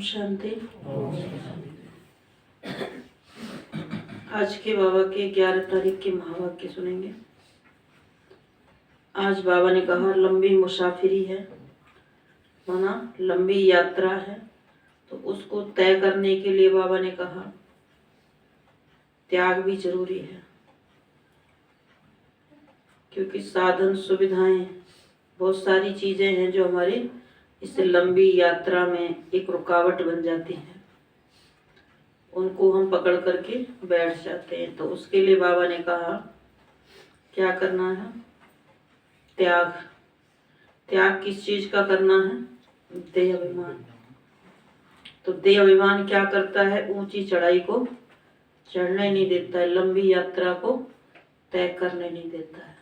शांति। आज के बाबा के 11 तारीख के महावाक्य सुनेंगे। आज बाबा ने कहा लंबी मुसाफिरी है, माना लंबी यात्रा है, तो उसको तय करने के लिए बाबा ने कहा त्याग भी जरूरी है, क्योंकि साधन सुविधाएं बहुत सारी चीजें हैं जो हमारी इस लंबी यात्रा में एक रुकावट बन जाती है, उनको हम पकड़ करके बैठ जाते हैं। तो उसके लिए बाबा ने कहा क्या करना है, त्याग। त्याग किस चीज का करना है, देह अभिमान। तो देह अभिमान क्या करता है, ऊंची चढ़ाई को चढ़ने नहीं देता है, लंबी यात्रा को तय करने नहीं देता है।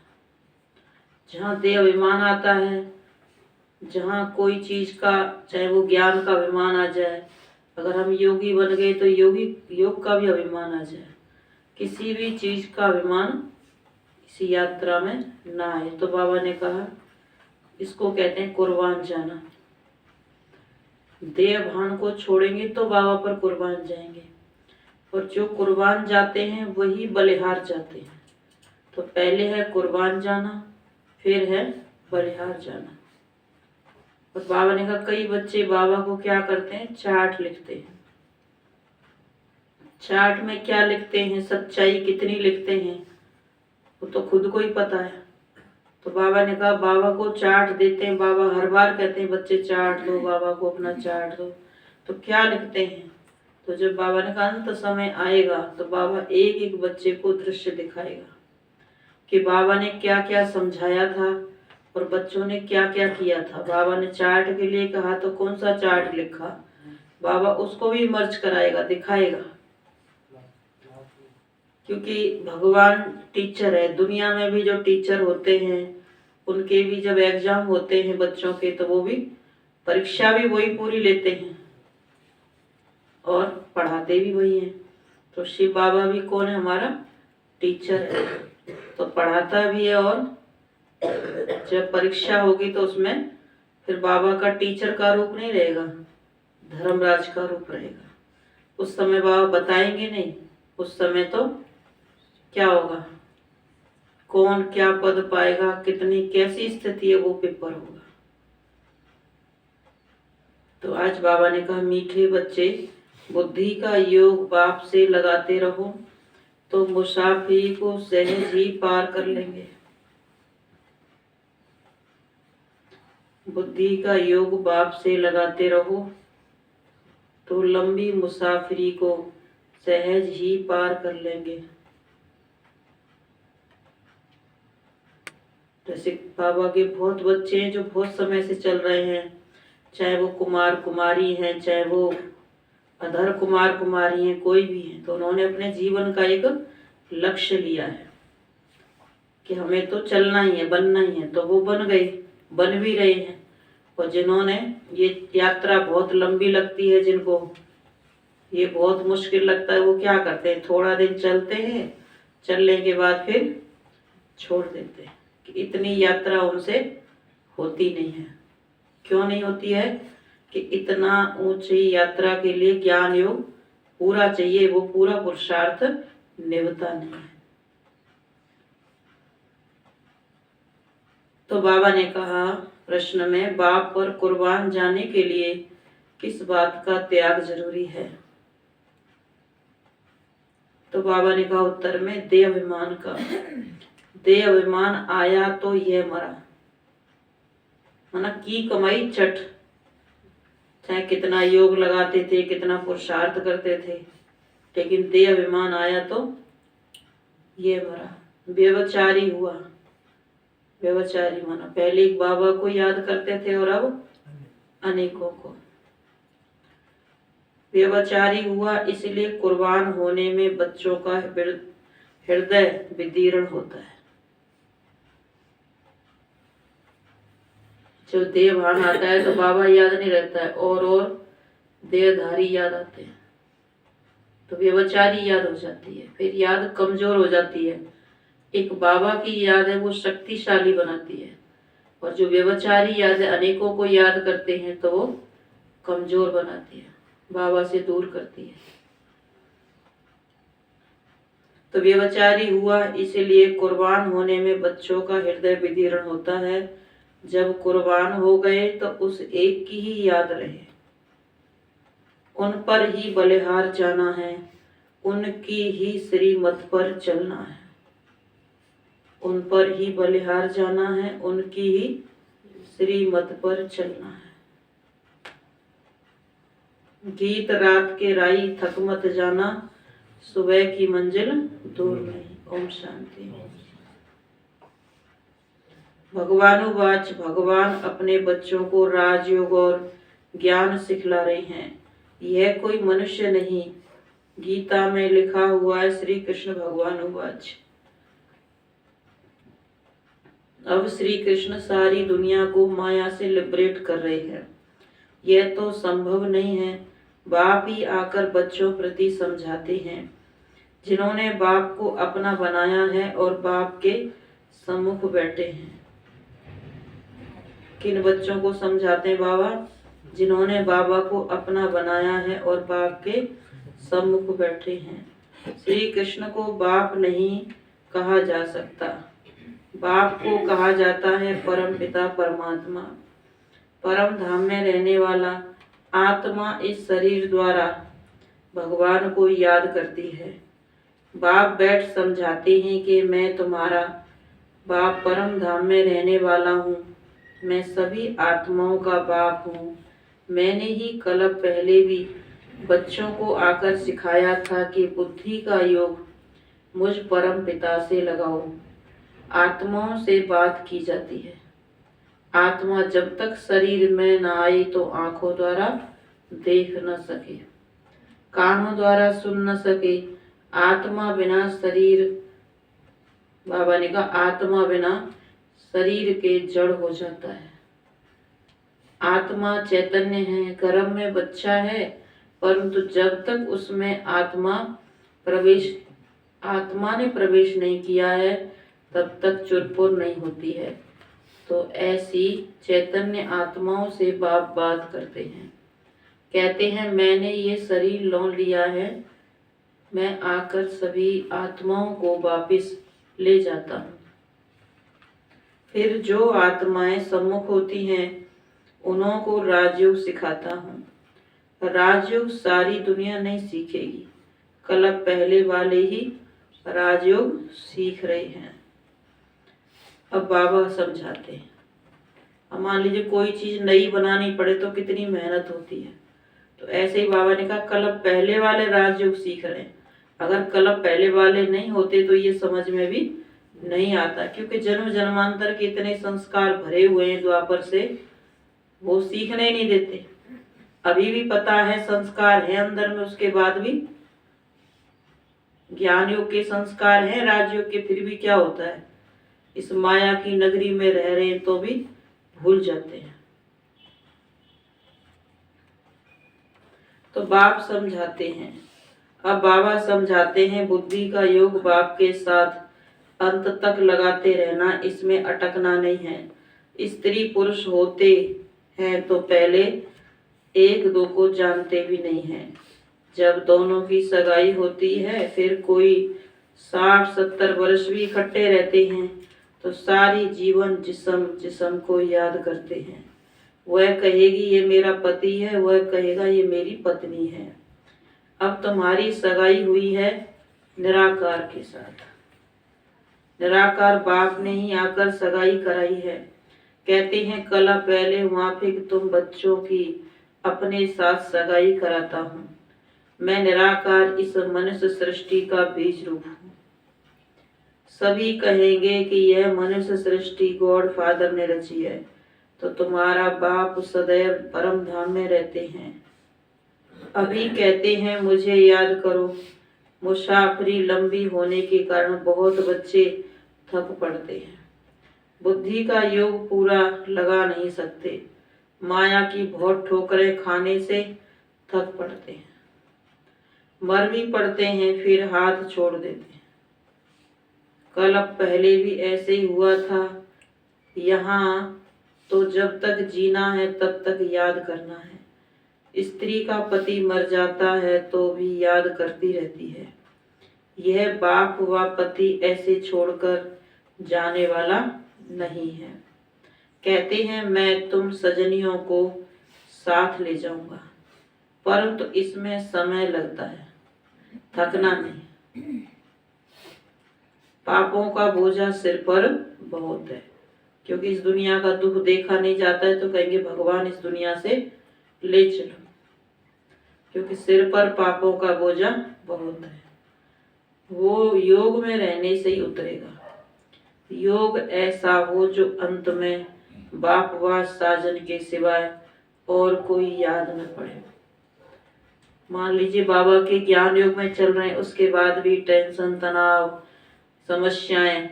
जहाँ देह अभिमान आता है, जहाँ कोई चीज का, चाहे वो ज्ञान का अभिमान आ जाए, अगर हम योगी बन गए तो योग का भी अभिमान आ जाए, किसी भी चीज का अभिमान इसी यात्रा में ना आए। तो बाबा ने कहा इसको कहते हैं कुर्बान जाना। देह भान को छोड़ेंगे तो बाबा पर कुर्बान जाएंगे, और जो कुर्बान जाते हैं वही बलिहार जाते हैं। तो पहले है कुर्बान जाना, फिर है बलिहार जाना। और बाबा ने कहा कई बच्चे बाबा को क्या करते हैं, चार्ट लिखते हैं। चार्ट में क्या लिखते हैं, सच्चाई कितनी लिखते हैं, वो तो खुद को ही पता है। तो बाबा ने कहा बाबा को चार्ट देते हैं, बाबा हर बार कहते हैं बच्चे चार्ट दो, बाबा को अपना चार्ट दो। तो क्या लिखते हैं, तो जब बाबा ने कहा अंत समय आएगा तो बाबा एक एक बच्चे को दृश्य दिखाएगा कि बाबा ने क्या क्या समझाया था और बच्चों ने क्या क्या किया था। बाबा ने चार्ट के लिए कहा तो कौन सा चार्ट लिखा, बाबा उसको भी मर्ज कराएगा, दिखाएगा। क्योंकि भगवान टीचर है। दुनिया में भी जो टीचर होते हैं उनके भी जब एग्जाम होते हैं बच्चों के, तो वो भी परीक्षा भी वही पूरी लेते हैं और पढ़ाते भी वही हैं। तो शिव बाबा भी कौन है, हमारा टीचर है, तो पढ़ाता भी है। और जब परीक्षा होगी तो उसमें फिर बाबा का टीचर का रूप नहीं रहेगा, धर्मराज का रूप रहेगा। उस समय बाबा बताएंगे नहीं, उस समय तो क्या होगा, कौन क्या पद पाएगा, कितनी कैसी स्थिति है, वो पेपर होगा। तो आज बाबा ने कहा मीठे बच्चे बुद्धि का योग बाप से लगाते रहो तो मुसाफिरी को सहज ही पार कर लेंगे। बुद्धि का योग बाप से लगाते रहो तो लंबी मुसाफिरी को सहज ही पार कर लेंगे। जैसे बाबा के बहुत बच्चे हैं जो बहुत समय से चल रहे हैं, चाहे वो कुमार कुमारी हैं, चाहे वो अधर कुमार कुमारी हैं, कोई भी है, तो उन्होंने अपने जीवन का एक लक्ष्य लिया है कि हमें तो चलना ही है, बनना ही है, तो वो बन गए, बन भी रहे हैं। और जिन्होंने ये यात्रा बहुत लंबी लगती है, जिनको ये बहुत मुश्किल लगता है, वो क्या करते हैं, थोड़ा दिन चलते हैं, चलने के बाद फिर छोड़ देते हैं कि इतनी यात्रा उनसे होती नहीं है। क्यों नहीं होती है कि इतना ऊंची यात्रा के लिए ज्ञान योग पूरा चाहिए, वो पूरा पुरुषार्थ निभता नहीं है। तो बाबा ने कहा प्रश्न में बाप पर कुर्बान जाने के लिए किस बात का त्याग जरूरी है। तो बाबा ने कहा उत्तर में देह अभिमान का। देह अभिमान आया तो यह मरा, माना की कमाई चट, चाहे कितना योग लगाते थे, कितना पुरुषार्थ करते थे, लेकिन देह अभिमान आया तो ये मरा, व्यभिचारी हुआ। व्यभिचारी माना पहले एक बाबा को याद करते थे और अब अनेकों को। व्यभिचारी हुआ, इसलिए कुर्बान होने में बच्चों का हृदय विदीर्ण होता है। जब देह भान आता है तो बाबा याद नहीं रहता है, और देहधारी याद आते हैं, तो व्यभिचारी याद हो जाती है, फिर याद कमजोर हो जाती है। एक बाबा की याद है वो शक्तिशाली बनाती है, और जो व्यभिचारी याद है अनेकों को याद करते हैं तो वो कमजोर बनाती है। बाबा से दूर करती है। तो व्यभिचारी हुआ, इसीलिए कुर्बान होने में बच्चों का हृदय विदीर्ण होता है। जब कुर्बान हो गए तो उस एक की ही याद रहे, उन पर ही बलिहार जाना है, उनकी ही श्रीमत पर चलना है, उन पर ही बलिहार जाना है, उनकी ही श्रीमत पर चलना है। गीत रात के राई थक मत जाना, सुबह की मंजिल दूर नहीं। ओम शांति। भगवानुवाच, भगवान अपने बच्चों को राजयोग और ज्ञान सिखला रहे हैं। यह कोई मनुष्य नहीं, गीता में लिखा हुआ है। श्री कृष्ण भगवानुवाच। अब श्री कृष्ण सारी दुनिया को माया से लिबरेट कर रहे हैं। यह तो संभव नहीं है। बाप ही आकर बच्चों प्रति समझाते हैं, जिन्होंने बाप को अपना बनाया है और बाप के सम्मुख बैठे हैं। किन बच्चों को समझाते हैं बाबा? जिन्होंने बाबा को अपना बनाया है और बाप के सम्मुख बैठे हैं। श्री कृष्ण को बाप नहीं कहा जा सकता, बाप को कहा जाता है परम पिता परमात्मा। परम धाम में रहने वाला आत्मा इस शरीर द्वारा भगवान को याद करती है। बाप बैठ समझाते हैं कि मैं तुम्हारा बाप परम धाम में रहने वाला हूँ, मैं सभी आत्माओं का बाप हूँ। मैंने ही कल्प पहले भी बच्चों को आकर सिखाया था कि बुद्धि का योग मुझ परम पिता से लगाओ। आत्माओं से बात की जाती है। आत्मा जब तक शरीर में न आई तो आंखों द्वारा देख न सके, कानों द्वारा सुन न सके। आत्मा बिना शरीर, बाबा ने कहा, आत्मा बिना शरीर के जड़ हो जाता है। आत्मा चैतन्य है, गर्भ में बच्चा है, परंतु जब तक उसमें आत्मा ने प्रवेश नहीं किया है तब तक चुरपुर नहीं होती है। तो ऐसी चैतन्य आत्माओं से बाप बात करते हैं, कहते हैं मैंने ये शरीर लौट लिया है, मैं आकर सभी आत्माओं को वापिस ले जाता हूँ। फिर जो आत्माएं सम्मुख होती हैं उन्हों को राजयोग सिखाता हूँ। राजयोग सारी दुनिया नहीं सीखेगी, कल्प पहले वाले ही राजयोग सीख रहे हैं। अब बाबा समझाते हैं। अब मान लीजिए कोई चीज नई बनानी पड़े तो कितनी मेहनत होती है, तो ऐसे ही बाबा ने कहा कल्प पहले वाले राजयोग सीख रहे हैं। अगर कल्प पहले वाले नहीं होते तो ये समझ में भी नहीं आता, क्योंकि जन्म जन्मांतर के इतने संस्कार भरे हुए हैं द्वापर से, वो सीखने नहीं देते। अभी भी पता है संस्कार है अंदर में, उसके बाद भी ज्ञान योग के संस्कार हैं, राजयोग के, फिर भी क्या होता है, इस माया की नगरी में रह रहे हैं तो भी भूल जाते हैं। तो बाप समझाते हैं। अब बाबा समझाते हैं बुद्धि का योग बाप के साथ अंत तक लगाते रहना, इसमें अटकना नहीं है। स्त्री पुरुष होते हैं तो पहले एक दो को जानते भी नहीं हैं। जब दोनों की सगाई होती है फिर कोई 60-70 वर्ष भी इकट्ठे रहते हैं तो सारी जीवन जिस्म को याद करते हैं। वह कहेगी ये मेरा पति है, वह कहेगा ये मेरी पत्नी है। अब तुम्हारी सगाई हुई है निराकार के साथ। निराकार बाप ने ही आकर सगाई कराई है। कहते हैं कला पहले माफिक तुम बच्चों की अपने साथ सगाई कराता हूँ। मैं निराकार इस मनुष्य सृष्टि का बीज रूप हूँ। सभी कहेंगे कि यह मनुष्य सृष्टि गॉड फादर ने रची है, तो तुम्हारा बाप सदैव परम धाम में रहते हैं। अभी कहते हैं मुझे याद करो। मुसाफरी लंबी होने के कारण बहुत बच्चे थक पड़ते हैं। बुद्धि का योग पूरा लगा नहीं सकते। माया की बहुत ठोकरें खाने से थक पड़ते हैं, मर भी पड़ते हैं, फिर हाथ छोड़ देते हैं। कल अब पहले भी ऐसे ही हुआ था। यहाँ तो जब तक जीना है तब तक याद करना है। स्त्री का पति मर जाता है तो भी याद करती रहती है। यह बाप व पति ऐसे छोड़कर जाने वाला नहीं है। कहते हैं मैं तुम सजनियों को साथ ले जाऊंगा, परंतु इसमें समय लगता है, थकना नहीं। पापों का बोझा सिर पर बहुत है, क्योंकि इस दुनिया का दुख देखा नहीं जाता है तो कहेंगे भगवान इस दुनिया से ले चलो, क्योंकि सिर पर पापों का बोझा बहुत है। वो योग में रहने से ही उतरेगा। योग ऐसा हो जो अंत में बाप व साजन के सिवाय और कोई याद न पड़े। मान लीजिए बाबा के ज्ञान योग में चल रहे हैं, उसके बाद भी टेंशन, तनाव, समस्याएं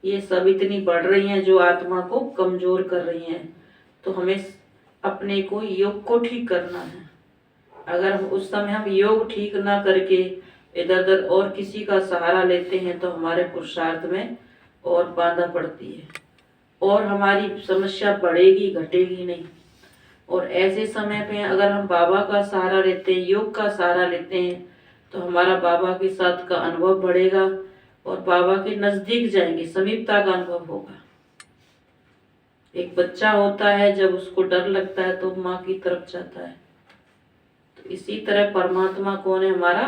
ये सब इतनी बढ़ रही हैं जो आत्मा को कमजोर कर रही हैं। तो हमें अपने को योग को ठीक करना है। अगर उस समय हम योग ठीक ना करके इधर उधर और किसी का सहारा लेते हैं तो हमारे पुरुषार्थ में और बाधा पड़ती है और हमारी समस्या बढ़ेगी, घटेगी नहीं। और ऐसे समय पे अगर हम बाबा का सहारा लेते हैं, योग का सहारा लेते हैं, तो हमारा बाबा के साथ का अनुभव बढ़ेगा और बाबा के नजदीक जाएंगे, समीपता का अनुभव होगा। एक बच्चा होता है, जब उसको डर लगता है तो माँ की तरफ जाता है। तो इसी तरह परमात्मा कौन है? हमारा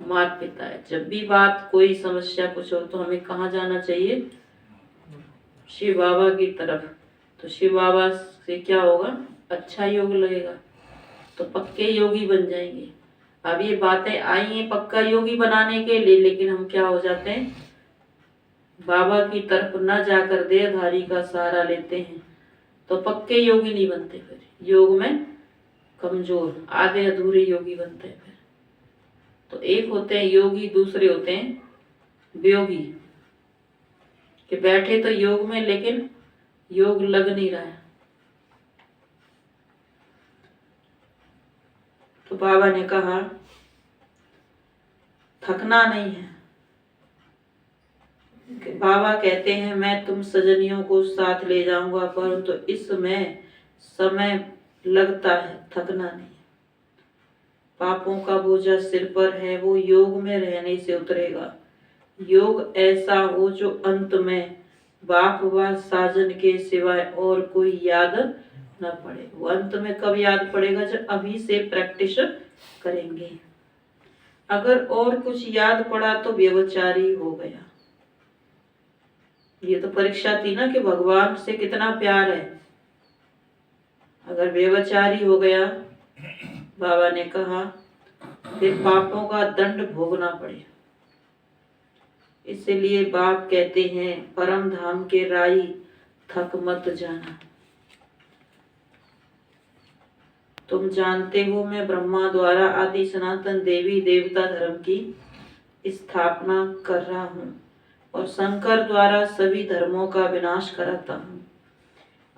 माता पिता है। जब भी बात कोई समस्या कुछ हो तो हमें कहाँ जाना चाहिए? शिव बाबा की तरफ। तो शिव बाबा से क्या होगा? अच्छा योग लगेगा, तो पक्के योगी बन जाएंगे। अब ये बातें आई हैं पक्का योगी बनाने के लिए, लेकिन हम क्या हो जाते हैं? बाबा की तरफ न जाकर देहधारी का सहारा लेते हैं तो पक्के योगी नहीं बनते। फिर योग में कमजोर, आधे अधूरे योगी बनते हैं। फिर तो एक होते हैं योगी, दूसरे होते हैं वियोगी, कि बैठे तो योग में लेकिन योग लग नहीं रहा है। तो बाबा ने कहा थकना नहीं है। बाबा कहते हैं मैं तुम सजनियों को साथ ले जाऊंगा, परंतु इसमें समय लगता है, थकना नहीं। पापों का बोझा सिर पर है, वो योग में रहने से उतरेगा। योग ऐसा हो जो अंत में बाप व साजन के सिवाय और कोई याद न पड़े। वो अंत में कब याद पड़ेगा? जब अभी से प्रैक्टिस करेंगे। अगर और कुछ याद पड़ा तो व्यभिचारी हो गया। ये तो परीक्षा थी ना कि भगवान से कितना प्यार है। अगर व्यभिचारी हो गया, बाबा ने कहा फिर पापों का दंड भोगना पड़े। इसलिए बाप कहते हैं परम धाम के राई थक मत जाना। तुम जानते हो मैं ब्रह्मा द्वारा आदि सनातन देवी देवता धर्म की स्थापना कर रहा हूँ और शंकर द्वारा सभी धर्मों का विनाश कराता हूँ।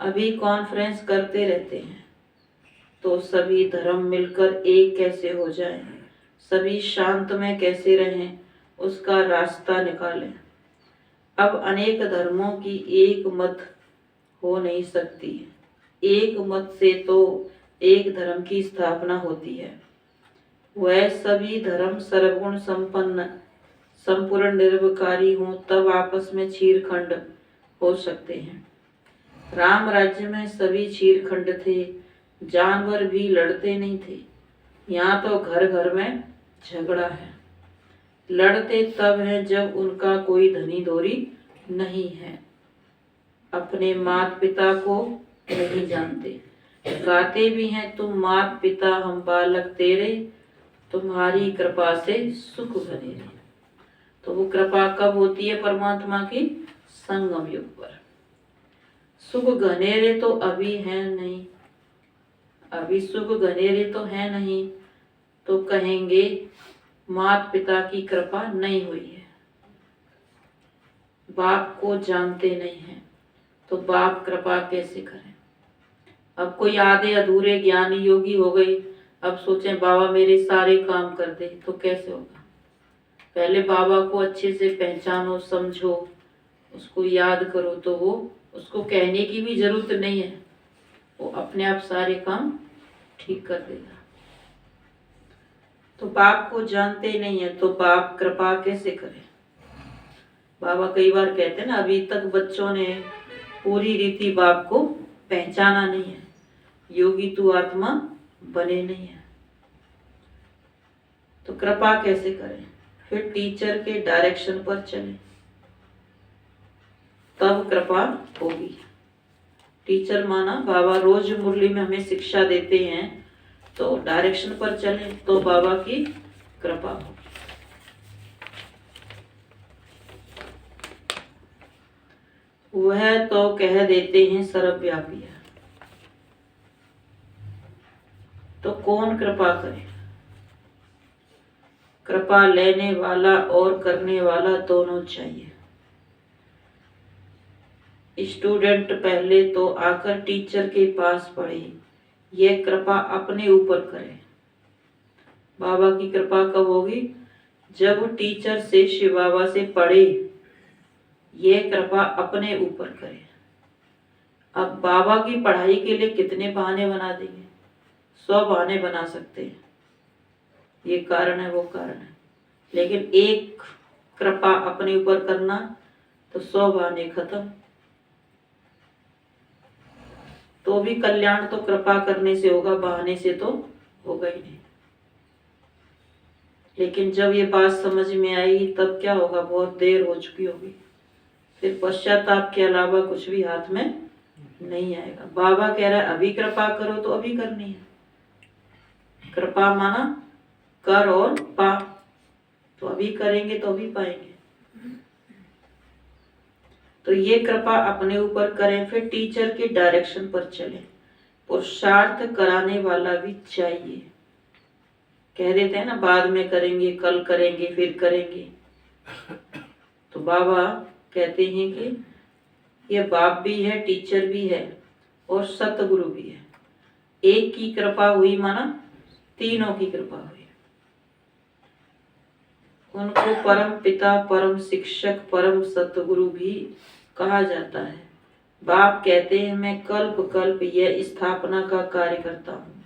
अभी कॉन्फ्रेंस करते रहते हैं तो सभी धर्म मिलकर एक कैसे हो जाएं, सभी शांत में कैसे रहें, उसका रास्ता निकालें। अब अनेक धर्मों की एक मत हो नहीं सकती। एक मत से तो एक धर्म की स्थापना होती है। वह सभी धर्म सर्वगुण संपन्न संपूर्ण निर्विकारी हों तब आपस में चीरखंड हो सकते हैं। राम राज्य में सभी चीरखंड थे, जानवर भी लड़ते नहीं थे। यहाँ तो घर घर में झगड़ा है। लड़ते तब है जब उनका कोई धनी दोरी नहीं है, अपने माता पिता को नहीं जानते। गाते भी हैं तुम मात पिता हम बालक तेरे, तुम्हारी कृपा से सुख बने रहे। तो वो कृपा कब होती है? परमात्मा की संगम युग पर। सुख घनेरे तो अभी है नहीं, अभी सुख घनेरे तो है नहीं, तो कहेंगे माता पिता की कृपा नहीं हुई है। बाप को जानते नहीं है तो बाप कृपा कैसे करें? अब कोई आधे अधूरे ज्ञानी योगी हो गए, अब सोचें बाबा मेरे सारे काम कर दे, तो कैसे होगा? पहले बाबा को अच्छे से पहचानो, समझो, उसको याद करो, तो वो उसको कहने की भी जरूरत नहीं है, वो अपने आप सारे काम ठीक कर देगा। तो बाप को जानते नहीं है तो बाप कृपा कैसे करे। बाबा कई बार कहते हैं ना, अभी तक बच्चों ने पूरी रीति बाप को पहचाना नहीं है, योगी तू आत्मा बने नहीं है, तो कृपा कैसे करें। फिर टीचर के डायरेक्शन पर चले तब कृपा होगी। टीचर माना बाबा रोज मुरली में हमें शिक्षा देते हैं, तो डायरेक्शन पर चले तो बाबा की कृपा होगी। वह तो कह देते हैं सर्वव्यापी है, तो कौन कृपा करे। कृपा लेने वाला और करने वाला दोनों चाहिए। स्टूडेंट पहले तो आकर टीचर के पास पढ़े, यह कृपा अपने ऊपर करे। बाबा की कृपा कब होगी, जब टीचर से शिव बाबा से पढ़े, यह कृपा अपने ऊपर करे। अब बाबा की पढ़ाई के लिए कितने बहाने बना देंगे, 100 बहाने बना सकते हैं, ये कारण है वो कारण है, लेकिन एक कृपा अपने ऊपर करना तो 100 बहाने खत्म। तो भी कल्याण तो कृपा करने से होगा, बहाने से तो होगा ही नहीं। लेकिन जब ये बात समझ में आएगी तब क्या होगा, बहुत देर हो चुकी होगी, फिर पश्चाताप के अलावा कुछ भी हाथ में नहीं आएगा। बाबा कह रहा है अभी कृपा करो तो अभी करनी है। कृपा माना कर और पा, तो अभी करेंगे तो अभी पाएंगे। तो ये कृपा अपने ऊपर करें, फिर टीचर के डायरेक्शन पर चलें। पुरुषार्थ कराने वाला भी चाहिए। कह देते हैं ना बाद में करेंगे, कल करेंगे, फिर करेंगे, तो बाबा कहते हैं कि ये बाप भी है, टीचर भी है और सतगुरु भी है। एक की कृपा हुई माना तीनों की कृपा हुई। उनको परम पिता, परम शिक्षक, परम सतगुरु भी कहा जाता है। बाप कहते हैं मैं कल्प कल्प यह स्थापना का कार्य करता हूँ,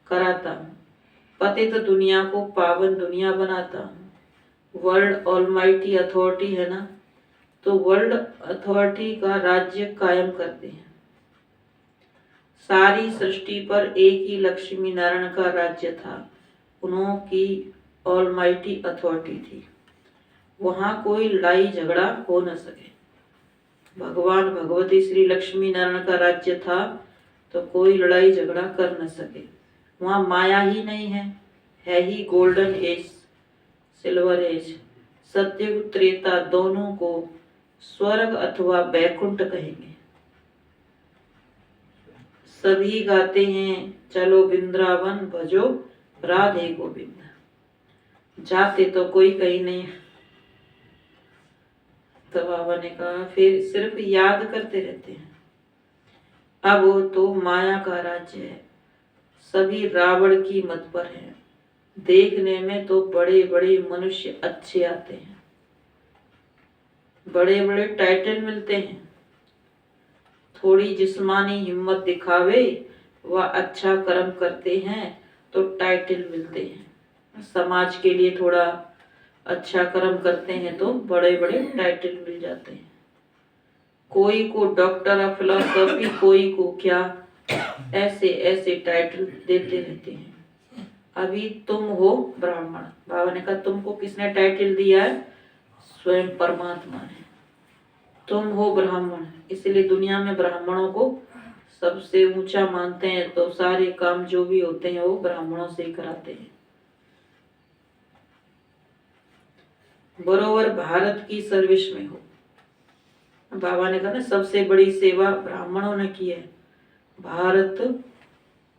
कराता हूँ, पतित दुनिया को पावन दुनिया बनाता हूँ। वर्ल्ड ऑलमाइटी अथॉरिटी है ना, तो वर्ल्ड अथॉरिटी का राज्य कायम करते हैं। सारी सृष्टि पर एक ही लक्ष्मी नारायण का राज्य था, उनकी ऑलमाइटी अथॉरिटी थी, वहां कोई लड़ाई झगड़ा हो न सके। भगवान भगवती श्री लक्ष्मी नारायण का राज्य था तो कोई लड़ाई झगड़ा कर न सके। वहां माया ही नहीं है, है ही golden age, silver age. Satyayug Treta दोनों को स्वर्ग अथवा बैकुंठ कहेंगे। सभी गाते हैं चलो वृंदावन भजो राधे गोविंद, जाते तो कोई कहीं नहीं। तो बाबा ने कहा फिर सिर्फ याद करते रहते हैं। अब वो तो माया का राज्य है, सभी रावण की मत पर है। देखने में तो बड़े बड़े मनुष्य अच्छे आते हैं, बड़े बड़े टाइटल मिलते हैं। थोड़ी जिस्मानी हिम्मत दिखावे व अच्छा कर्म करते हैं तो टाइटल मिलते हैं। समाज के लिए थोड़ा अच्छा कर्म करते हैं तो बड़े बड़े टाइटल मिल जाते हैं। कोई को डॉक्टर ऑफ फिलोसफी, कोई को क्या, ऐसे ऐसे टाइटल देते रहते हैं। अभी तुम हो ब्राह्मण, बाबा ने कहा तुमको किसने टाइटल दिया है, स्वयं परमात्मा ने। तुम हो ब्राह्मण, इसलिए दुनिया में ब्राह्मणों को सबसे ऊंचा मानते हैं, तो सारे काम जो भी होते हैं वो ब्राह्मणों से ही कराते हैं। बरोबर भारत की सर्विस में हो। बाबा ने कहा ना सबसे बड़ी सेवा ब्राह्मणों ने की है। भारत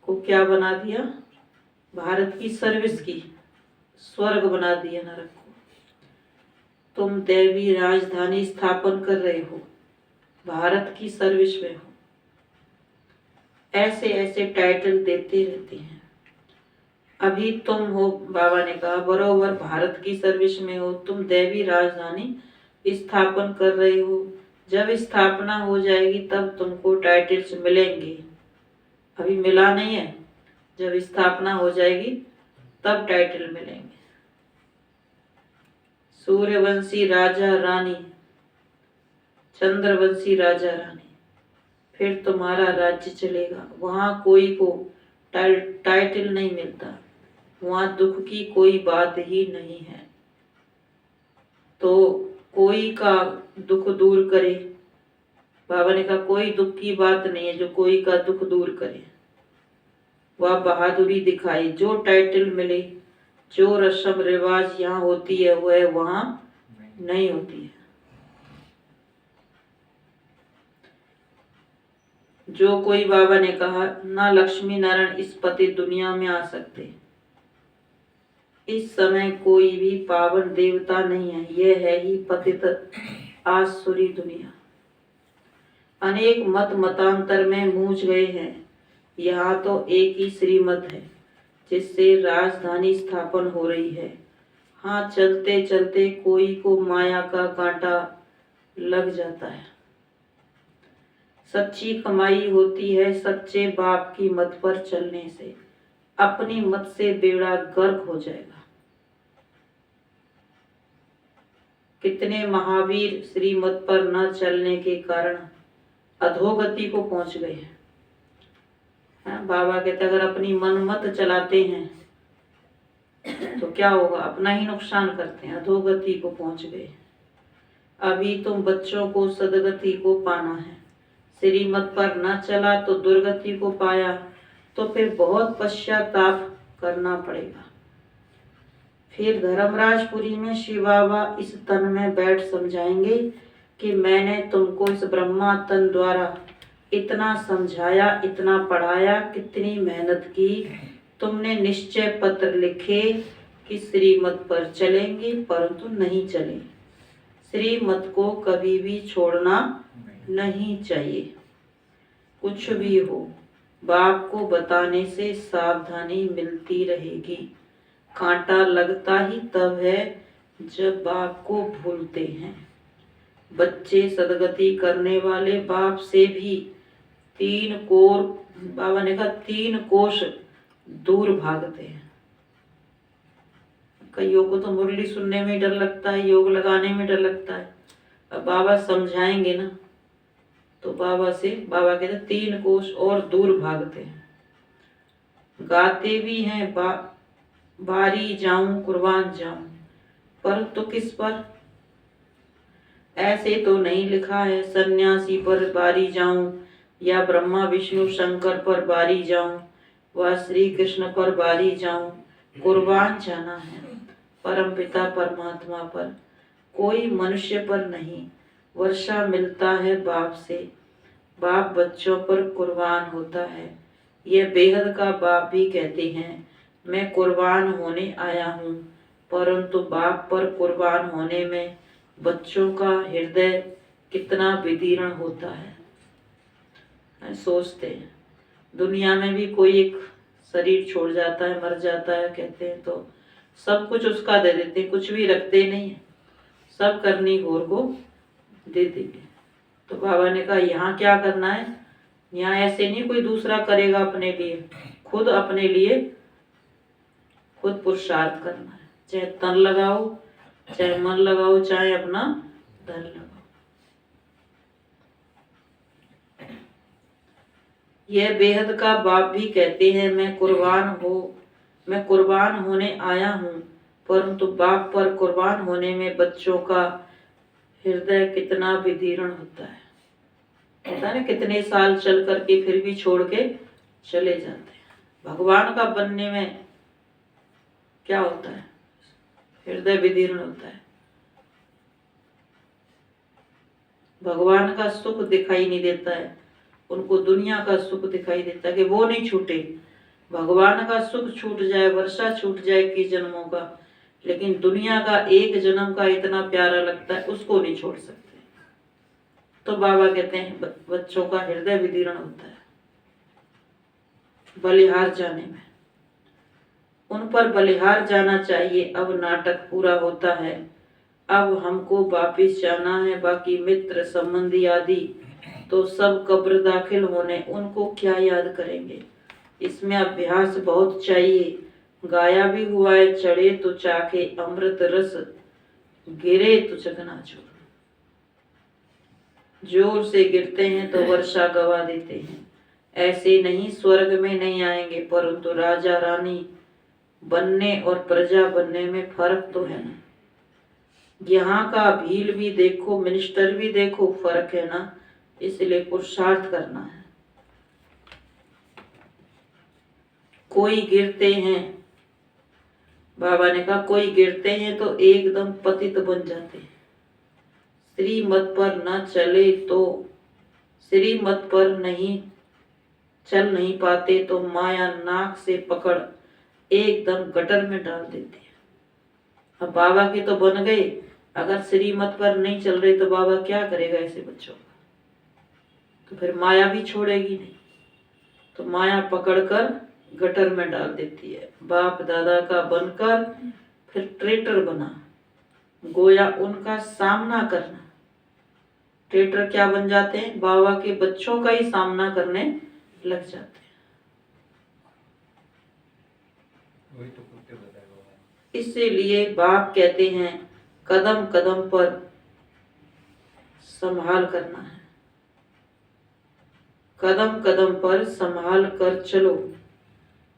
को क्या बना दिया, भारत की सर्विस की, स्वर्ग बना दिया नरक को। तुम दैवी राजधानी स्थापन कर रहे हो, भारत की सर्विस में हो। ऐसे ऐसे टाइटल देते रहते हैं। अभी तुम हो, बाबा ने कहा बरोबर भारत की सर्विस में हो, तुम दैवी राजधानी स्थापन कर रहे हो। जब स्थापना हो जाएगी तब तुमको टाइटल्स मिलेंगे, अभी मिला नहीं है। जब स्थापना हो जाएगी तब टाइटल मिलेंगे। सूर्यवंशी राजा रानी, चंद्रवंशी राजा रानी, फिर तुम्हारा राज्य चलेगा। वहां कोई को टाइटल नहीं मिलता, वहां दुख की कोई बात ही नहीं है। तो कोई का दुख दूर करे, बाबा ने कहा कोई दुख की बात नहीं है जो कोई का दुख दूर करे, वह बहादुरी दिखाए। जो टाइटल मिले, जो रस्म रिवाज यहाँ होती है वह वहां नहीं होती है। जो कोई, बाबा ने कहा, ना लक्ष्मी नारायण इस पति दुनिया में आ सकते। इस समय कोई भी पावन देवता नहीं है, यह है ही पतित आसुरी दुनिया। अनेक मत मतांतर में मूझ गए हैं, यहाँ तो एक ही श्रीमत है जिससे राजधानी स्थापन हो रही है। हाँ, चलते चलते कोई को माया का कांटा लग जाता है। सच्ची कमाई होती है सच्चे बाप की मत पर चलने से, अपनी मत से बेड़ा गर्क हो जाएगा। कितने महावीर श्रीमत पर न चलने के कारण अधोगति को पहुंच गए हैं। बाबा कहते अगर अपनी मन मत चलाते हैं तो क्या होगा, अपना ही नुकसान करते हैं, अधोगति को पहुंच गए। अभी तुम बच्चों को सदगति को पाना है, श्रीमत पर न चला तो दुर्गति को पाया तो फिर बहुत पश्चाताप करना पड़ेगा। फिर धर्मराजपुरी में शिव बाबा इस तन में बैठ समझाएंगे कि मैंने तुमको इस ब्रह्मा तन द्वारा इतना समझाया, इतना पढ़ाया, कितनी मेहनत की, तुमने निश्चय पत्र लिखे कि श्रीमत पर चलेंगे परंतु नहीं चले। श्रीमत को कभी भी छोड़ना नहीं चाहिए। कुछ भी हो, बाप को बताने से सावधानी मिलती रहेगी। कांटा लगता ही तब है जब बाप को भूलते हैं। बच्चे सदगति करने वाले बाप से भी 3 कोर, बाबा ने कहा 3 कोश दूर भागते हैं। कईयों को तो मुरली सुनने में डर लगता है, योग लगाने में डर लगता है। अब बाबा समझाएंगे ना तो बाबा कहते 3 कोश और दूर भागते हैं। गाते भी हैं बारी जाऊं कुर्बान जाऊं, पर तो किस पर? ऐसे तो नहीं लिखा है सन्यासी पर बारी जाऊं या ब्रह्मा विष्णु शंकर पर बारी जाऊं व श्री कृष्ण पर बारी जाऊं। कुर्बान जाना है परमपिता परमात्मा पर, कोई मनुष्य पर नहीं। वर्षा मिलता है बाप से, बाप बच्चों पर कुर्बान होता है। यह बेहद का बाप भी कहते हैं मैं कुर्बान होने आया हूँ, परंतु बाप पर कुर्बान होने में बच्चों का हृदय कितना विदीर्ण होता है। सोचते हैं दुनिया में भी कोई एक शरीर छोड़ जाता है, मर जाता है, कहते हैं तो सब कुछ उसका दे देते हैं, कुछ भी रखते नहीं है, सब करनी घोर को दे देंगे। तो बाबा ने कहा यहाँ क्या करना है, यहाँ ऐसे नहीं कोई दूसरा करेगा अपने लिए, खुद अपने लिए खुद पुरुषार्थ करना है। चाहे तन लगाओ, चाहे मन लगाओ, चाहे अपना धन लगाओ। यह बेहद का बाप भी कहते हैं मैं कुर्बान होने आया हूँ, परंतु बाप पर कुर्बान होने में बच्चों का हृदय कितना विदीर्ण होता है। पता है कितने साल चल करके फिर भी छोड़ के चले जाते हैं। भगवान का बनने में क्या होता है, हृदय विदीर्ण होता है। भगवान का सुख दिखाई नहीं देता है, उनको दुनिया का सुख दिखाई देता है कि वो नहीं छूटे। भगवान का सुख छूट जाए, वर्षा छूट जाए कि जन्मों का, लेकिन दुनिया का एक जन्म का इतना प्यारा लगता है, उसको नहीं छोड़ सकते। तो बाबा कहते हैं बच्चों का हृदय विदीर्ण होता है बलिहार जाने में, उन पर बलिहार जाना चाहिए। अब नाटक पूरा होता है, अब हमको वापिस जाना है। बाकी मित्र संबंधी आदि तो सब कब्र दाखिल होने, उनको क्या याद करेंगे। इसमें अभ्यास बहुत चाहिए। गाया भी हुआ है, चढ़े तो चाखे अमृत रस, गिरे तो चकनाचूर। जोर से गिरते हैं तो वर्षा गवा देते हैं। ऐसे नहीं स्वर्ग में नहीं आएंगे, परंतु राजा रानी बनने और प्रजा बनने में फर्क तो है ना। यहाँ का भील भी देखो, मिनिस्टर भी देखो, फर्क है ना। इसलिए पुरुषार्थ करना है। कोई गिरते हैं, बाबा ने कहा कोई गिरते हैं तो एकदम पतित बन जाते हैं। श्रीमत पर न चले तो, श्रीमत पर नहीं चल नहीं पाते तो माया नाक से पकड़ एकदम गटर में डाल देती है। अब बाबा के तो बन गए, अगर श्रीमत पर नहीं चल रहे तो बाबा क्या करेगा ऐसे बच्चों का? तो फिर माया भी छोड़ेगी नहीं, तो माया पकड़कर गटर में डाल देती है। बाप दादा का बनकर फिर ट्रेटर बना, गोया उनका सामना करना। ट्रेटर क्या बन जाते हैं? बाबा के बच्चों का ही सामना करने लग जाते हैं। इसीलिए बाप कहते हैं कदम कदम पर संभाल करना है, कदम कदम पर संभाल कर चलो।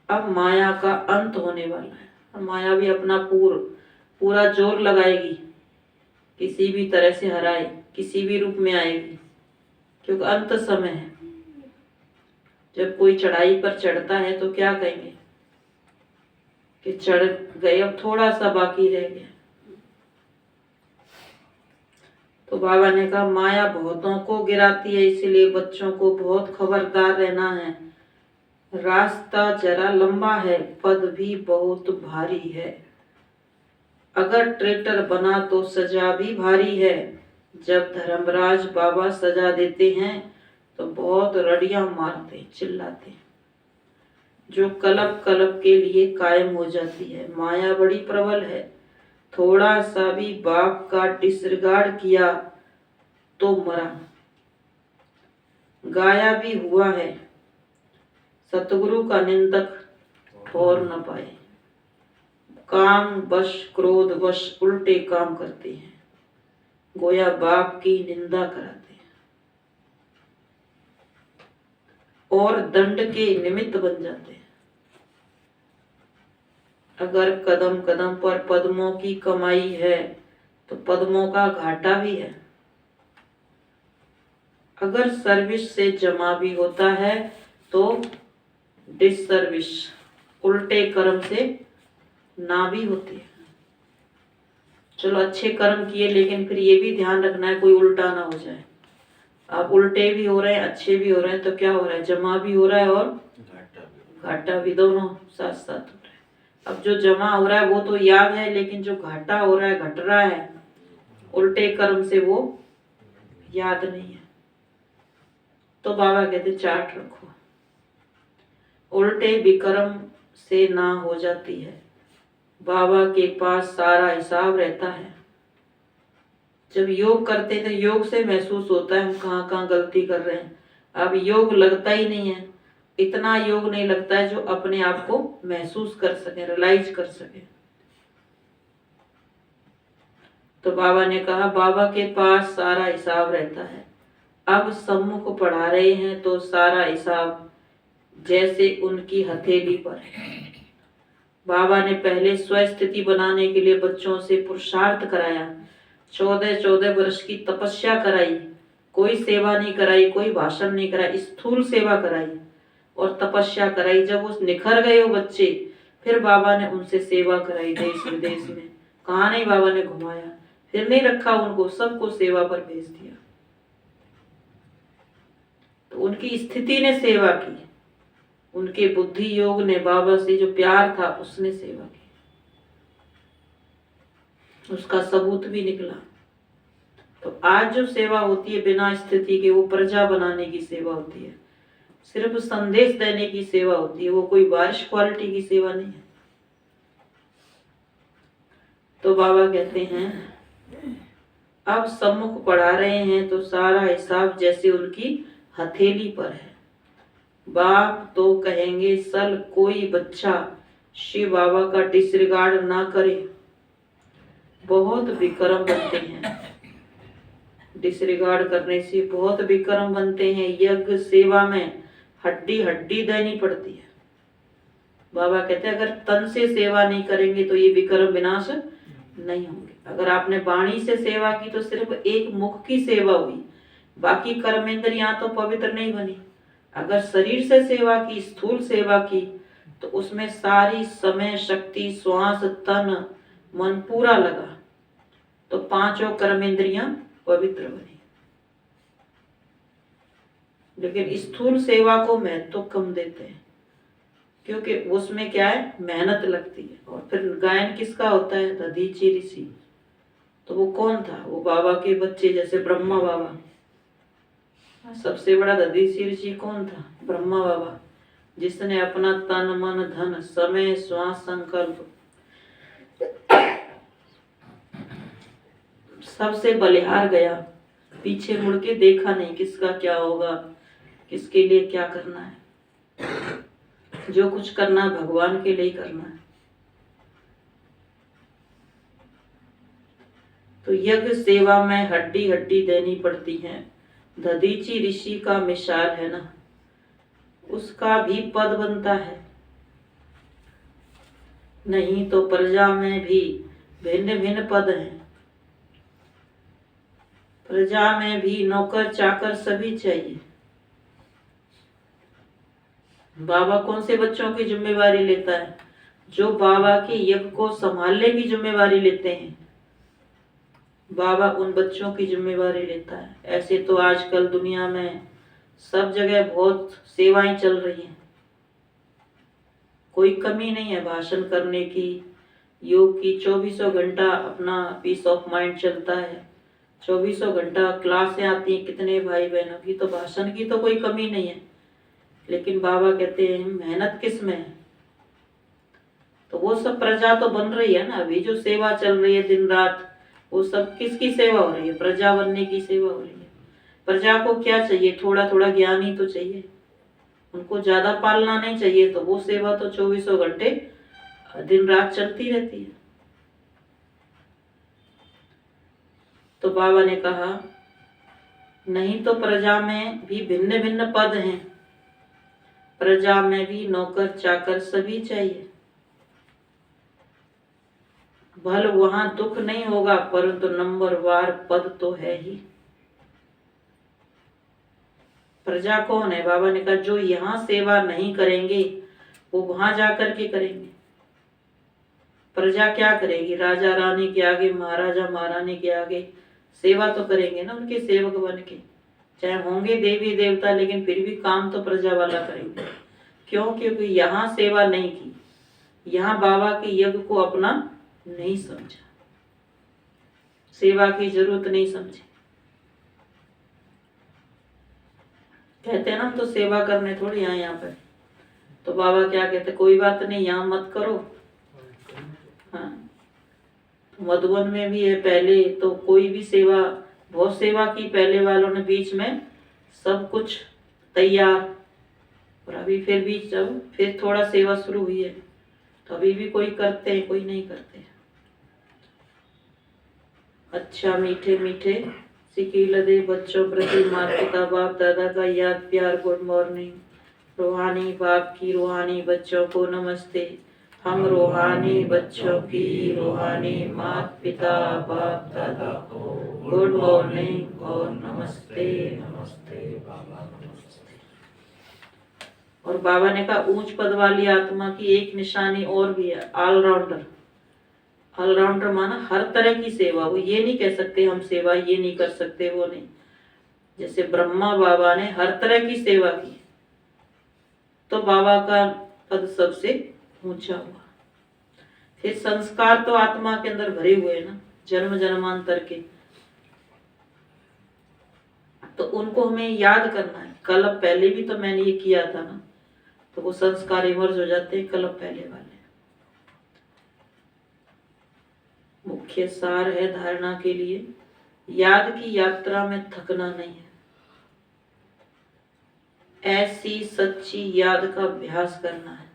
अब माया का अंत होने वाला है, और माया भी अपना पूरा जोर लगाएगी, किसी भी तरह से हराए, किसी भी रूप में आएगी, क्योंकि अंत समय है। जब कोई चढ़ाई पर चढ़ता है तो क्या कहेंगे कि चढ़ गए, अब थोड़ा सा बाकी रह गया। तो बाबा ने कहा माया बहुतों को गिराती है, इसलिए बच्चों को बहुत खबरदार रहना है। रास्ता जरा लंबा है, पद भी बहुत भारी है। अगर ट्रेटर बना तो सजा भी भारी है। जब धर्मराज बाबा सजा देते हैं तो बहुत रड़ियां मारते, चिल्लाते, जो कलप कलप के लिए कायम हो जाती है। माया बड़ी प्रबल है, थोड़ा सा भी बाप का डिसरिगार्ड किया तो मरा। गाया भी हुआ है, सतगुरु का निंदक ठोर न पाए। काम वश क्रोध वश उल्टे काम करते हैं, गोया बाप की निंदा कराते हैं और दंड के निमित्त बन जाते हैं। अगर कदम कदम पर पद्मों की कमाई है तो पद्मों का घाटा भी है। अगर सर्विस से जमा भी होता है तो डिसर्विस, उल्टे कर्म से ना भी होती है। चलो अच्छे कर्म किए, लेकिन फिर ये भी ध्यान रखना है कोई उल्टा ना हो जाए। अब उल्टे भी हो रहे हैं, अच्छे भी हो रहे हैं, तो क्या हो रहा है? जमा भी हो रहा है और घाटा भी, दोनों साथ साथ हो रहा है। अब जो जमा हो रहा है वो तो याद है, लेकिन जो घाटा हो रहा है, घट रहा है उल्टे कर्म से, वो याद नहीं है। तो बाबा कहते चार्ट रखो, उल्टे विक्रम से ना हो जाती है। बाबा के पास सारा हिसाब रहता है। जब योग करते थे, योग से महसूस होता है हम कहाँ कहाँ गलती कर रहे हैं। अब योग लगता ही नहीं है, इतना योग नहीं लगता है जो अपने आप को महसूस कर सके, रियलाइज कर सके। तो बाबा ने कहा बाबा के पास सारा हिसाब रहता है। अब सम्मुख पढ़ा रहे हैं तो सारा हिसाब जैसे उनकी हथेली पर है। बाबा ने पहले स्वस्थिति बनाने के लिए बच्चों से पुरुषार्थ कराया, 14 वर्ष की तपस्या कराई, कोई सेवा नहीं कराई, कोई भाषण नहीं कराई, स्थूल सेवा कराई और तपस्या कराई। जब वो निखर गए वो बच्चे, फिर बाबा ने उनसे सेवा कराई देश विदेश में। कहाँ नहीं बाबा ने घुमाया, फिर नहीं रखा उनको, सबको सेवा पर भेज दिया। तो उनकी स्थिति ने सेवा की, उनके बुद्धि योग ने, बाबा से जो प्यार था उसने सेवा की, उसका सबूत भी निकला। तो आज जो सेवा होती है बिना स्थिति के, वो प्रजा बनाने की सेवा होती है, सिर्फ संदेश देने की सेवा होती है, वो कोई बारिश क्वालिटी की सेवा नहीं है। तो बाबा कहते हैं अब सम्मुख पढ़ा रहे हैं तो सारा हिसाब जैसे उनकी हथेली पर है। बाप तो कहेंगे सल कोई बच्चा शिव बाबा का डिसरिगार्ड ना करे। बहुत विक्रम बनते हैं, डिसरिगार्ड करने से बहुत विक्रम बनते हैं। यज्ञ सेवा में हड्डी हड्डी देनी पड़ती है। बाबा कहते हैं अगर तन से सेवा नहीं करेंगे तो ये विक्रम विनाश नहीं होंगे। अगर आपने वाणी से सेवा की तो सिर्फ एक मुख की सेवा हुई, बाकी कर्मेंद्रियां तो पवित्र नहीं बनी। अगर शरीर से सेवा की, स्थूल सेवा की, तो उसमें सारी समय शक्ति, श्वास, तन, मन पूरा लगा, तो पांचों कर्मेंद्रियां पवित्र बनी। लेकिन स्थूल सेवा को महत्व तो कम देते हैं, क्योंकि उसमें क्या है, मेहनत लगती है। और फिर गायन किसका होता है, दधीची ऋषि। तो वो कौन था, वो बाबा के बच्चे, जैसे ब्रह्मा बाबा। सबसे बड़ा दधीची ऋषि कौन था, ब्रह्मा बाबा, जिसने अपना तन मन धन समय श्वास संकल्प सबसे बलिहार गया, पीछे मुड़ के देखा नहीं किसका क्या होगा, किसके लिए क्या करना है। जो कुछ करना है भगवान के लिए करना है। तो यज्ञ सेवा में हड्डी हड्डी देनी पड़ती है। दधीची ऋषि का मिसाल है ना, उसका भी पद बनता है। नहीं तो प्रजा में भी भिन्न भिन्न पद हैं। प्रजा में भी नौकर चाकर सभी चाहिए। बाबा कौन से बच्चों की जिम्मेवारी लेता है, जो बाबा के यज्ञ को संभालने की जिम्मेवारी लेते हैं। बाबा उन बच्चों की जिम्मेवारी लेता है। ऐसे तो आजकल दुनिया में सब जगह बहुत सेवाएं चल रही हैं, कोई कमी नहीं है भाषण करने की, योग की। 24 घंटा अपना पीस ऑफ माइंड चलता है, 24 घंटा क्लासें आती हैं कितने भाई बहनों की, तो भाषण की तो कोई कमी नहीं है। लेकिन बाबा कहते हैं मेहनत किस में है, तो वो सब प्रजा तो बन रही है ना। अभी जो सेवा चल रही है दिन रात, वो सब किसकी सेवा हो रही है, प्रजा बनने की सेवा हो रही है। प्रजा को क्या चाहिए, थोड़ा थोड़ा ज्ञान ही तो चाहिए, उनको ज्यादा पालना नहीं चाहिए। तो वो सेवा तो 24 घंटे दिन रात चलती रहती है। तो बाबा ने कहा नहीं तो प्रजा में भी भिन्न भिन्न पद हैं, प्रजा में भी नौकर चाकर सभी चाहिए। भल वहां दुख नहीं होगा, परंतु नंबरवार पद तो है ही। प्रजा कौन है, बाबा ने कहा जो यहाँ सेवा नहीं करेंगे वो वहां जाकर के करेंगे। प्रजा क्या करेगी, राजा रानी के आगे, महाराजा महारानी के आगे सेवा तो करेंगे ना, उनके सेवक बन के। चाहे होंगे देवी देवता, लेकिन फिर भी काम तो प्रजा वाला करेंगे। क्यों, क्योंकि यहाँ सेवा नहीं की, यहाँ बाबा के यज्ञ को अपना नहीं समझा, सेवा की जरूरत नहीं समझी। कहते हैं ना हम तो सेवा करने थोड़ी आए यहाँ पर। तो बाबा क्या कहते, कोई बात नहीं, यहाँ मत करो। हाँ, मधुबन में भी है, पहले तो कोई भी सेवा, बहुत सेवा की पहले वालों ने, बीच में सब कुछ तैयार, और अभी फिर भी जब फिर थोड़ा सेवा शुरू हुई है, तो अभी भी कोई करते हैं, कोई नहीं करते हैं। अच्छा मीठे मीठे सिकील दे बच्चों प्रति माता पिता बाप दादा का याद प्यार, गुड मॉर्निंग। रूहानी बाप की रूहानी बच्चों को नमस्ते। हम रूहानी बच्चों की रूहानी माता पिता बाप दादा को गुड मॉर्निंग और नमस्ते नमस्ते बाबा नमस्ते। और बाबा ने कहा ऊंच पद वाली आत्मा की एक निशानी और भी है, ऑलराउंडर। ऑलराउंडर माना हर तरह की सेवा। वो ये नहीं कह सकते हम सेवा ये नहीं कर सकते, वो नहीं। जैसे ब्रह्मा बाबा ने हर तरह की सेवा की, तो बाबा का पद सबसे ऊंचा हुआ। फिर संस्कार तो आत्मा के अंदर भरे हुए हैं ना, जन्म जन्मांतर के, तो उनको हमें याद करना है। कल्प पहले भी तो मैंने ये किया था ना, तो वो संस्कार इमर्ज हो जाते हैं कल्प पहले वाले। मुख्य सार है धारणा के लिए, याद की यात्रा में थकना नहीं है। ऐसी सच्ची याद का अभ्यास करना है।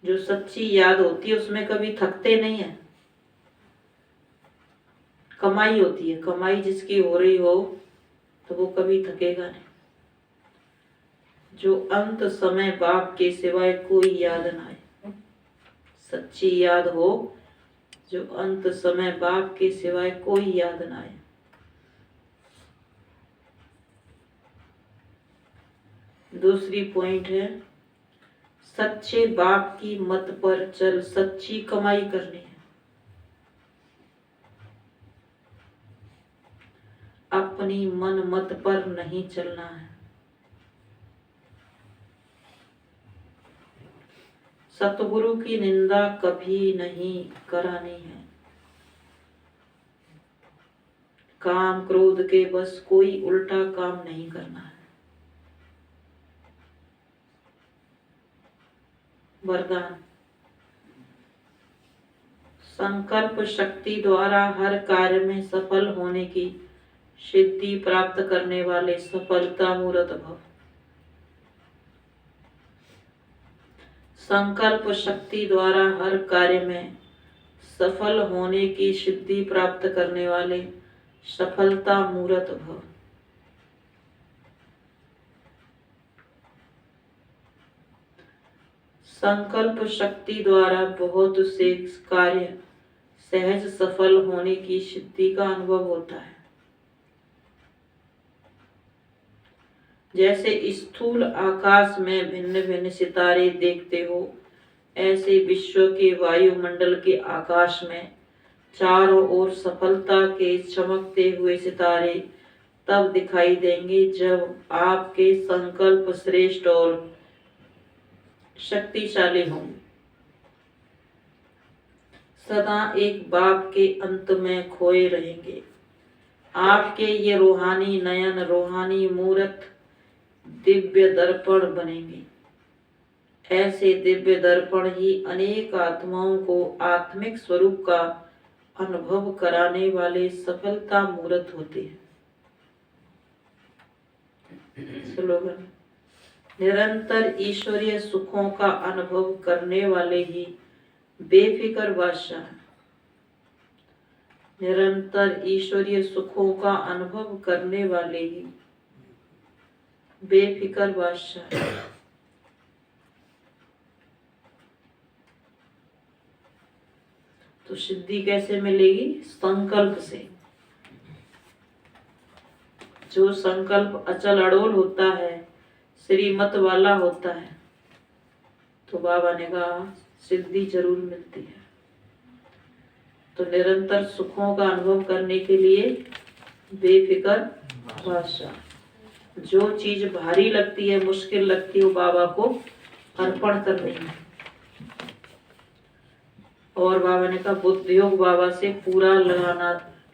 जो सच्ची याद होती है उसमें कभी थकते नहीं है। कमाई होती है, कमाई जिसकी हो रही हो तो वो कभी थकेगा नहीं। जो अंत समय बाप के सिवाय कोई याद ना आए, सच्ची याद हो जो अंत समय बाप के सिवाय कोई याद ना आए। दूसरी पॉइंट है, सच्चे बाप की मत पर चल, सच्ची कमाई करनी है। अपनी मन मत पर नहीं चलना है। सतगुरु की निंदा कभी नहीं करानी है। काम क्रोध के बस कोई उल्टा काम नहीं करना है। वरदान, संकल्प शक्ति द्वारा हर कार्य में सफल होने की सिद्धि प्राप्त करने वाले सफलता मूर्त भव। संकल्प शक्ति द्वारा हर कार्य में सफल होने की सिद्धि प्राप्त करने वाले सफलता मूर्त भव। संकल्प शक्ति द्वारा बहुत से कार्य सहज सफल होने की सिद्धि का अनुभव होता है। जैसे स्थूल आकाश में भिन्न भिन्न सितारे देखते हो, ऐसे विश्व के वायुमंडल के आकाश में चारों ओर सफलता के चमकते हुए सितारे तब दिखाई देंगे जब आपके संकल्प श्रेष्ठ और शक्तिशाली होंगे। सदा एक बाप के अंत में खोए रहेंगे। आपके ये रूहानी नयन, रूहानी मूर्त दिव्य दर्पण बनेंगे। ऐसे दिव्य दर्पण ही अनेक आत्माओं को आत्मिक स्वरूप का अनुभव कराने वाले सफलता मूर्त होते हैं। स्लोगन, निरंतर ईश्वरीय सुखों का अनुभव करने वाले ही बेफिक्र बादशाह। निरंतर ईश्वरीय सुखों का अनुभव करने वाले ही बेफिक्र बादशाह। तो सिद्धि कैसे मिलेगी? संकल्प से। जो संकल्प अचल अड़ोल होता है, श्रीमत वाला होता है, तो बाबा ने कहा सिद्धि जरूर मिलती है। तो निरंतर सुखों का अनुभव करने के लिए बेफिक्र बादशाह। जो चीज भारी लगती है, मुश्किल लगती है, वो बाबा को अर्पण करनी है। और बाबा ने कहा बुद्धियोग बाबा से पूरा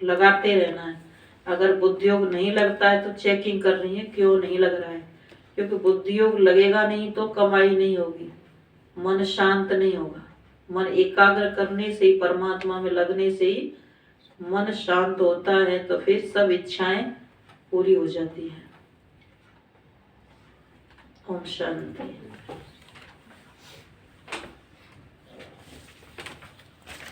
लगाते रहना है। अगर बुद्धियोग नहीं लगता है तो चेकिंग कर रही है क्यों नहीं लग रहा है, क्योंकि बुद्धियोग लगेगा नहीं तो कमाई नहीं होगी, मन शांत नहीं होगा। मन एकाग्र करने से ही, परमात्मा में लगने से ही मन शांत होता है, तो फिर सब इच्छाएं पूरी हो जाती है। ओम शांति।